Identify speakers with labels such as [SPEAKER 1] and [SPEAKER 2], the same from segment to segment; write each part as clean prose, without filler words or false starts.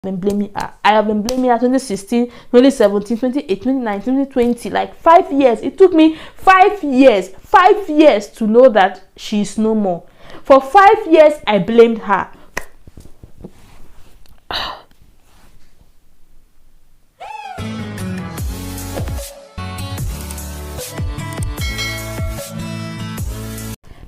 [SPEAKER 1] been blaming her. I have been blaming her 2016, 2017, 2018, 2019, 2020, like 5 years. It took me 5 years to know that she is no more. For 5 years, I blamed her.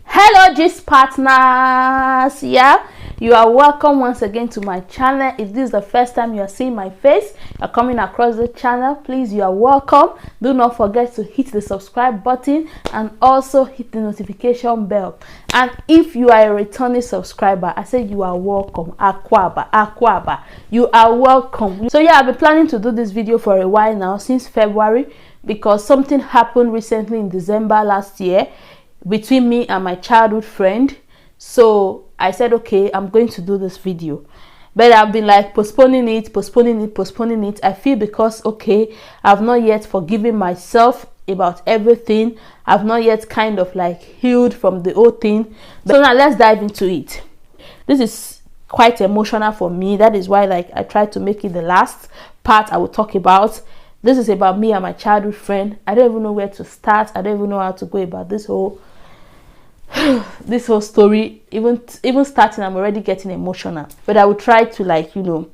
[SPEAKER 1] Hello gist partners, yeah, you are welcome once again to my channel. If this is the first time you are seeing my face, you're coming across the channel, please, you are welcome. Do not forget to hit the subscribe button and also hit the notification bell. And if you are a returning subscriber, I say you are welcome. Akwaba, you are welcome. So yeah, I've been planning to do this video for a while now, since February, because something happened recently in December last year between me and my childhood friend. So I said, okay, I'm going to do this video, but I've been like postponing it. I feel because, okay, I've not yet forgiven myself about everything. I've not yet kind of like healed from the whole thing. So now let's dive into it. This is quite emotional for me. That is why like I tried to make it the last part I will talk about. This is about me and my childhood friend. I don't even know where to start. I don't even know how to go about this whole story. Even starting, I'm already getting emotional, but I will try to, like, you know,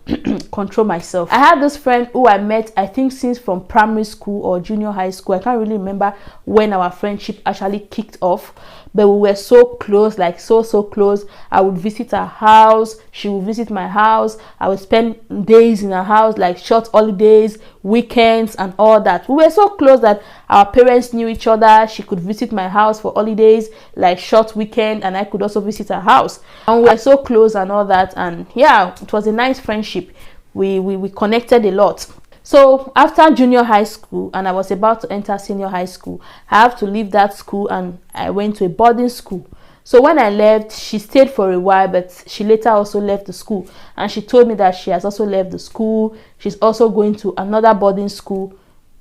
[SPEAKER 1] control myself. I had this friend who I met, I think, since from primary school or junior high school. I can't really remember when our friendship actually kicked off, but we were so close, like so close. I would visit her house, she would visit my house. I would spend days in her house, like short holidays, weekends and all that. We were so close that our parents knew each other. She could visit my house for holidays, like short weekend, and I could also visit her house, and we were so close and all that. And yeah, it was a nice friendship. We connected a lot. So after junior high school, and I was about to enter senior high school, I have to leave that school and I went to a boarding school. So when I left, she stayed for a while, but she later also left the school, and she told me that she has also left the school. She's also going to another boarding school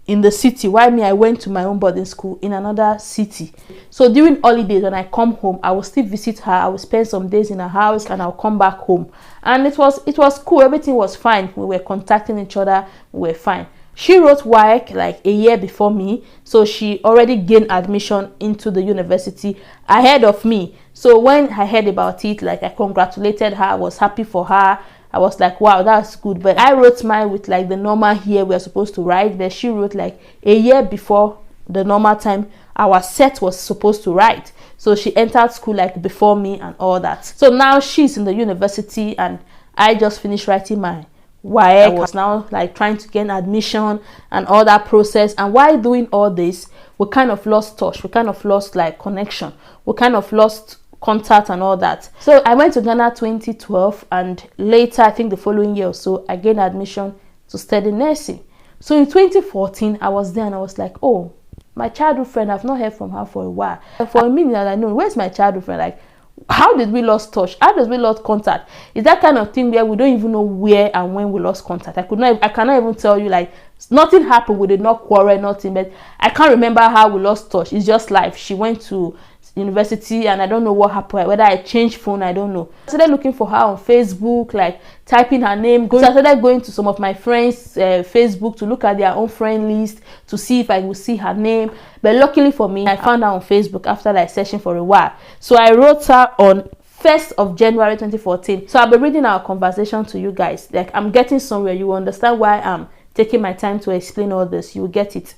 [SPEAKER 1] in the city, while me, I went to my own boarding school in another city. So during holidays, when I come home, I will still visit her. I will spend some days in her house and I'll come back home. And it was cool. Everything was fine. We were contacting each other. We were fine. She wrote WAEC like a year before me, so she already gained admission into the university ahead of me. So when I heard about it, like, I congratulated her. I was happy for her. I was like, wow, that's good. But I wrote mine with like the normal year we are supposed to write, but she wrote like a year before the normal time our set was supposed to write. So she entered school like before me and all that. So now she's in the university and I just finished writing my WAEC. I was now like trying to gain admission and all that process. And while doing all this, we kind of lost touch. We kind of lost like connection. We kind of lost contact and all that. So I went to Ghana 2012, and later, I think the following year or so, I gained admission to study nursing. So in 2014, I was there and I was like, oh, my childhood friend, I've not heard from her for a while. For a minute, I know, where's my childhood friend? Like, how did we lose touch? How did we lose contact? It's that kind of thing where we don't even know where and when we lost contact. I cannot even tell you, like, nothing happened. We did not quarrel, nothing, but I can't remember how we lost touch. It's just life. She went to university and I don't know what happened, whether I changed phone, I don't know. I started looking for her on Facebook, like typing her name. I started going to some of my friends' Facebook to look at their own friend list to see if I would see her name. But luckily for me, I found her on Facebook after like searching for a while. So I wrote her on 1st of January 2014. So I'll be reading our conversation to you guys. Like, I'm getting somewhere. You will understand why I'm taking my time to explain all this. You will get it.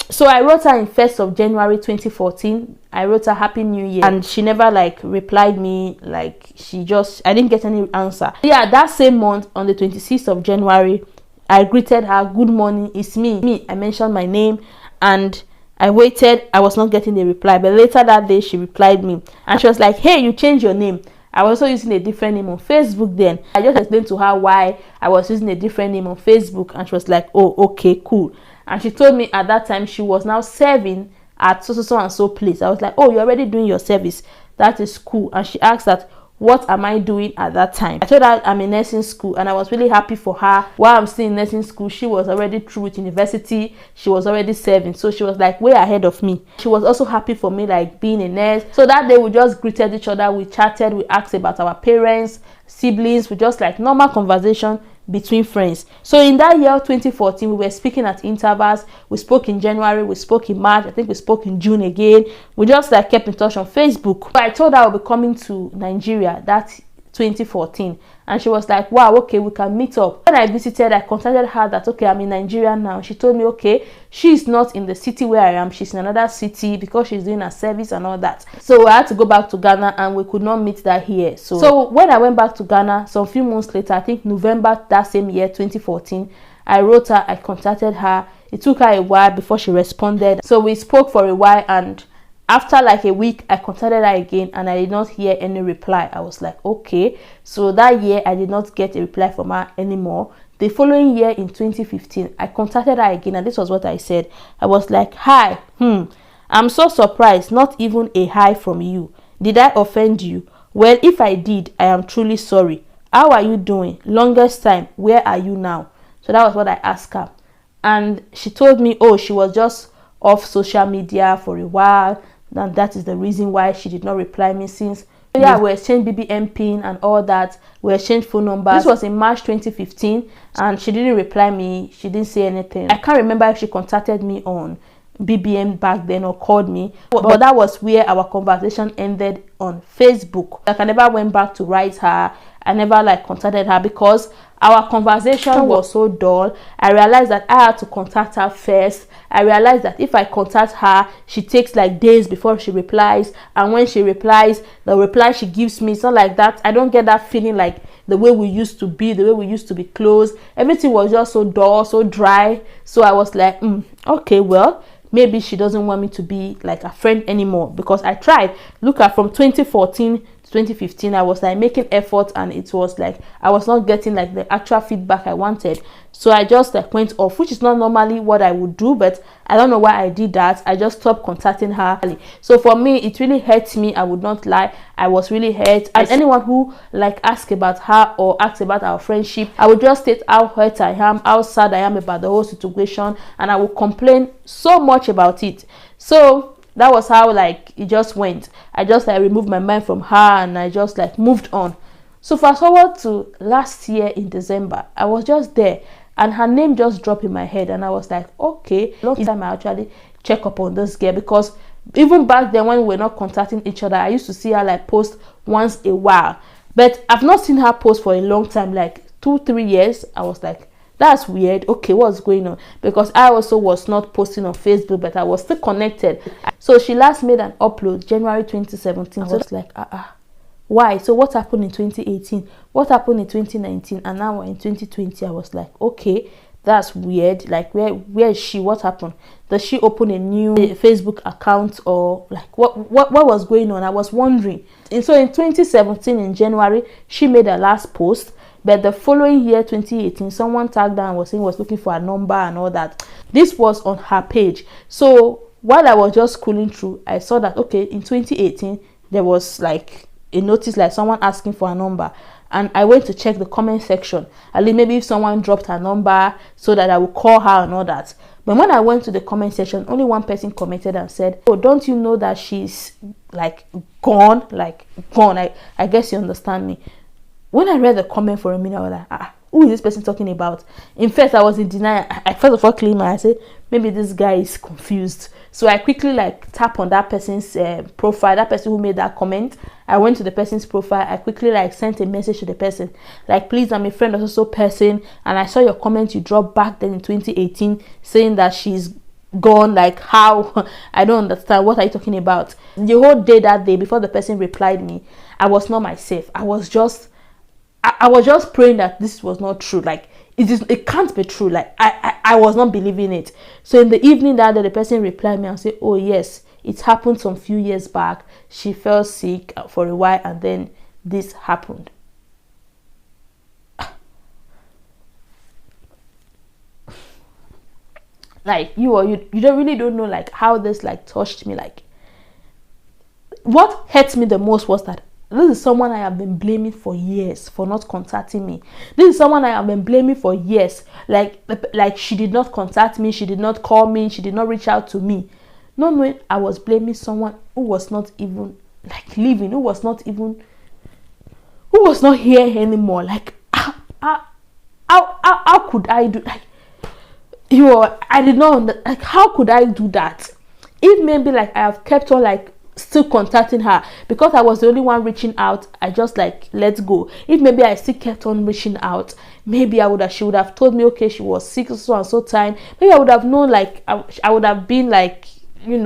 [SPEAKER 1] So I wrote her in 1st of January 2014. I wrote her Happy New Year, and she never like replied me. Like, I didn't get any answer. Yeah, that same month, on the 26th of January, I greeted her, good morning, it's me. I mentioned my name and I waited. I was not getting a reply, but later that day she replied me and she was like, hey, you changed your name. I was also using a different name on Facebook then. I just explained to her why I was using a different name on Facebook, and she was like, oh, okay, cool. And she told me at that time she was now serving at so and so place. I was like, oh, you're already doing your service. That is cool. And she asked that, what am I doing at that time? I told her I'm in nursing school, and I was really happy for her. While I'm still in nursing school, she was already through with university. She was already serving. So she was like way ahead of me. She was also happy for me, like being a nurse. So that day we just greeted each other. We chatted. We asked about our parents, siblings. We just like normal conversation. between friends. So in that year 2014, we were speaking at intervals. We spoke in January, we spoke in March, I think we spoke in June again. We just like kept in touch on Facebook. I told her I'll be coming to Nigeria that 2014, and she was like, wow, okay, we can meet up. When I visited, I contacted her that okay, I'm in Nigeria now. She told me okay, she's not in the city where I am, she's in another city because she's doing a service and all that. So I had to go back to Ghana, and we could not meet that here. So when I went back to Ghana some few months later, I think November that same year 2014, I wrote her, I contacted her. It took her a while before she responded, so we spoke for a while, and after like a week, I contacted her again, and I did not hear any reply. I was like, okay. So that year, I did not get a reply from her anymore. The following year, in 2015, I contacted her again, and this was what I said. I was like, hi, I'm so surprised, not even a hi from you. Did I offend you? Well, if I did, I am truly sorry. How are you doing? Longest time, where are you now? So that was what I asked her. And she told me, oh, she was just off social media for a while, and that is the reason why she did not reply me since. So yeah, we exchanged BBM pin and all that. We exchanged phone numbers. This was in March 2015, and she didn't reply me. She didn't say anything. I can't remember if she contacted me on BBM back then or called me, but that was where our conversation ended on Facebook. Like I never went back to write her. I never like contacted her because our conversation was so dull. I realized that I had to contact her first. I realized that if I contact her, she takes like days before she replies, and when she replies, the reply she gives me, it's not like that. I don't get that feeling like the way we used to be, the way we used to be close. Everything was just so dull, so dry. So I was like, okay, well, maybe she doesn't want me to be like a friend anymore, because I tried. Look at from 2014 to 2015, I was like making effort, and it was like I was not getting like the actual feedback I wanted. So I just like went off, which is not normally what I would do, but I don't know why I did that. I just stopped contacting her. So for me, it really hurt me. I would not lie, I was really hurt. And anyone who like asked about her or asked about our friendship, I would just state how hurt I am, how sad I am about the whole situation, and I would complain so much about it. So that was how like it just went. I just like removed my mind from her, and I just like moved on. So fast forward to last year in December, I was just there, and her name just dropped in my head, and I was like, okay. Long time I actually check up on this girl, because even back then when we were not contacting each other, I used to see her like post once a while, but I've not seen her post for a long time, like 2-3 years. I was like, that's weird. Okay, what's going on? Because I also was not posting on Facebook, but I was still connected. So she last made an upload January 2017. I was like, why? So what happened in 2018? What happened in 2019? And now we're in 2020. I was like, okay, that's weird. Like, where is she? What happened? Does she open a new Facebook account, or like what was going on? I was wondering. And so in 2017, in January, she made her last post. But the following year, 2018, someone tagged her and was saying was looking for a number and all that. This was on her page. So while I was just scrolling through, I saw that, okay, in 2018, there was like a notice like someone asking for a number. And I went to check the comment section. At least maybe if someone dropped her number so that I would call her and all that. But when I went to the comment section, only one person commented and said, oh, don't you know that she's like gone? Like gone. I guess you understand me. When I read the comment for a minute, I was like, who is this person talking about? In fact, I was in denial. I first of all claimed, I said, maybe this guy is confused. So I quickly like tap on that person's profile, that person who made that comment. I went to the person's profile. I quickly like sent a message to the person, like, please, I'm a friend of so person, and I saw your comment you dropped back then in 2018 saying that she's gone. Like, how? I don't understand. What are you talking about? The whole day that day, before the person replied me, I was not myself. I was just praying that this was not true. Like, it can't be true. Like, I was not believing it. So in the evening that day, the person replied me and said, oh yes, it happened some few years back. She fell sick for a while, and then this happened. Like, you don't know like how this like touched me. Like, what hurt me the most was that this is someone I have been blaming for years for not contacting me. This is someone I have been blaming for years. Like she did not contact me, she did not call me, she did not reach out to me. Not knowing I was blaming someone who was not even like living, who was not here anymore. Like, how how could I do, like, I did not, like, how could I do that? If maybe like I have kept on like still contacting her because I was the only one reaching out, I just like let go. If maybe I still kept on reaching out, maybe she would have told me, okay, she was sick so and so time. Maybe I would have known, like I would have been like, I don't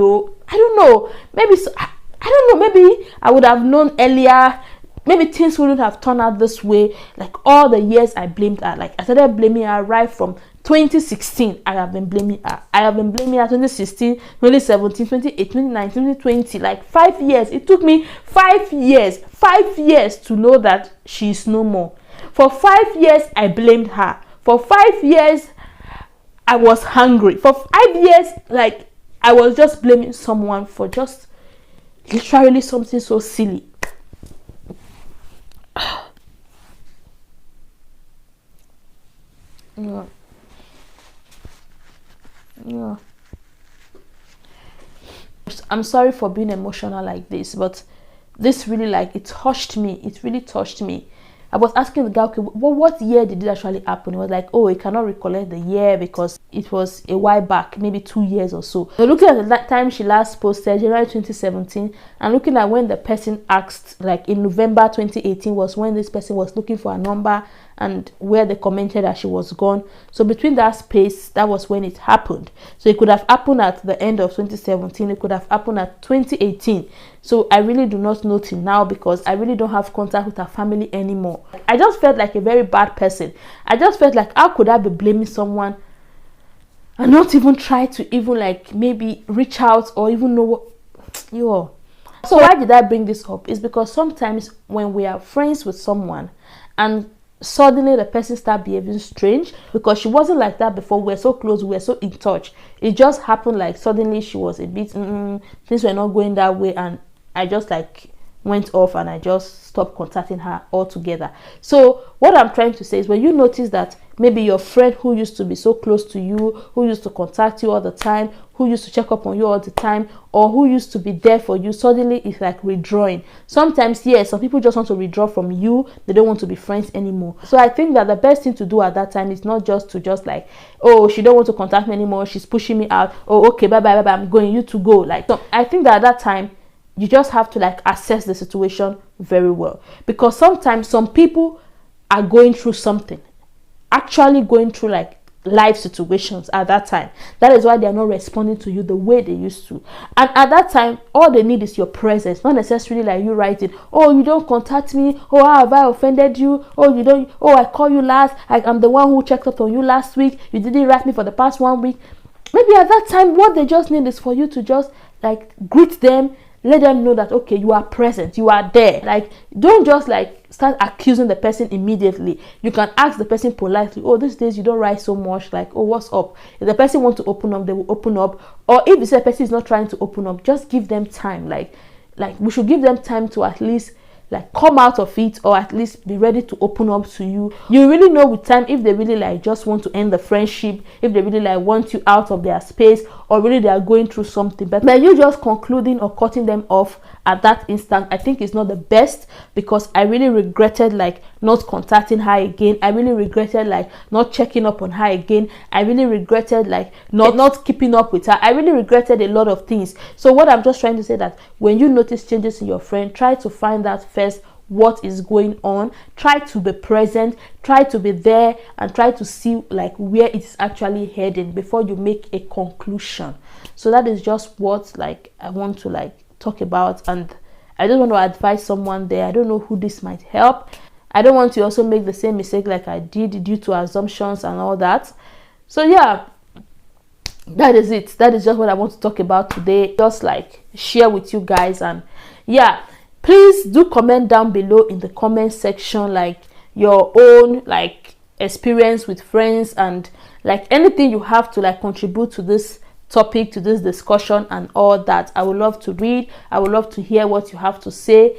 [SPEAKER 1] know, maybe I don't know, maybe I would have known earlier. Maybe things wouldn't have turned out this way. Like all the years I blamed her, like I started blaming her right from 2016. I have been blaming her. 2016, 2017, 2018, 2019, 2020. Like 5 years. It took me 5 years to know that she's no more. For 5 years, I blamed her. For 5 years, I was hungry. For 5 years, like I was just blaming someone for just literally something so silly. Yeah. I'm sorry for being emotional like this, but this really, like, it touched me. It really touched me. I was asking the guy, okay, what year did it actually happen? He was like, oh, he cannot recollect the year because it was a while back, maybe 2 years or so. So looking at the time she last posted, January 2017, and looking at when the person asked, like in November 2018 was when this person was looking for a number and where they commented that she was gone. So between that space, that was when it happened. So it could have happened at the end of 2017. It could have happened at 2018. So I really do not know till now because I really don't have contact with her family anymore. I just felt like a very bad person. I just felt like, how could I be blaming someone and not even try to even like maybe reach out or even know what So why did I bring this up? Is because sometimes when we are friends with someone and suddenly the person start behaving strange, because she wasn't like that before, we're so close, we're so in touch, it just happened like suddenly she was a bit things were not going that way, and I just like went off and I just stopped contacting her altogether. So what I'm trying to say is, when you notice that maybe your friend who used to be so close to you, who used to contact you all the time, who used to check up on you all the time, or who used to be there for you, suddenly is like withdrawing. Sometimes, yes, some people just want to withdraw from you. They don't want to be friends anymore. So I think that the best thing to do at that time is not just like, oh, she don't want to contact me anymore, she's pushing me out, oh, okay, bye, I'm going, you to go. Like, so I think that at that time, you just have to like assess the situation very well, because sometimes some people are going through something, actually going through like life situations at that time. That is why they are not responding to you the way they used to. And at that time, all they need is your presence, not necessarily like you writing, oh, you don't contact me, oh, how have I offended you, oh, you don't, oh, I call you last, I'm the one who checked up on you last week, you didn't write me for the past 1 week. Maybe at that time, what they just need is for you to just like greet them, let them know that, okay, you are present, you are there. Like, don't just like start accusing the person immediately. You can ask the person politely, oh, these days you don't write so much, like, oh, what's up? If the person wants to open up, they will open up. Or if the person is not trying to open up, just give them time. Like we should give them time to at least like come out of it, or at least be ready to open up to you. You really know with time if they really like just want to end the friendship, if they really like want you out of their space, or really they are going through something. But you just concluding or cutting them off at that instant, I think is not the best, because I really regretted like not contacting her again. I really regretted like not checking up on her again. I really regretted like not keeping up with her. I really regretted a lot of things. So what I'm just trying to say, that when you notice changes in your friend, try to find out first what is going on. Try to be present, try to be there, and try to see like where it's actually heading before you make a conclusion. So that is just what like I want to like talk about, and I don't want to advise someone there. I don't know who this might help. I don't want to also make the same mistake like I did due to assumptions and all that. So yeah, that is it. That is just what I want to talk about today, just like share with you guys. And yeah, please do comment down below in the comment section like your own like experience with friends, and like anything you have to like contribute to this topic, to this discussion and all that. I would love to read. I would love to hear what you have to say.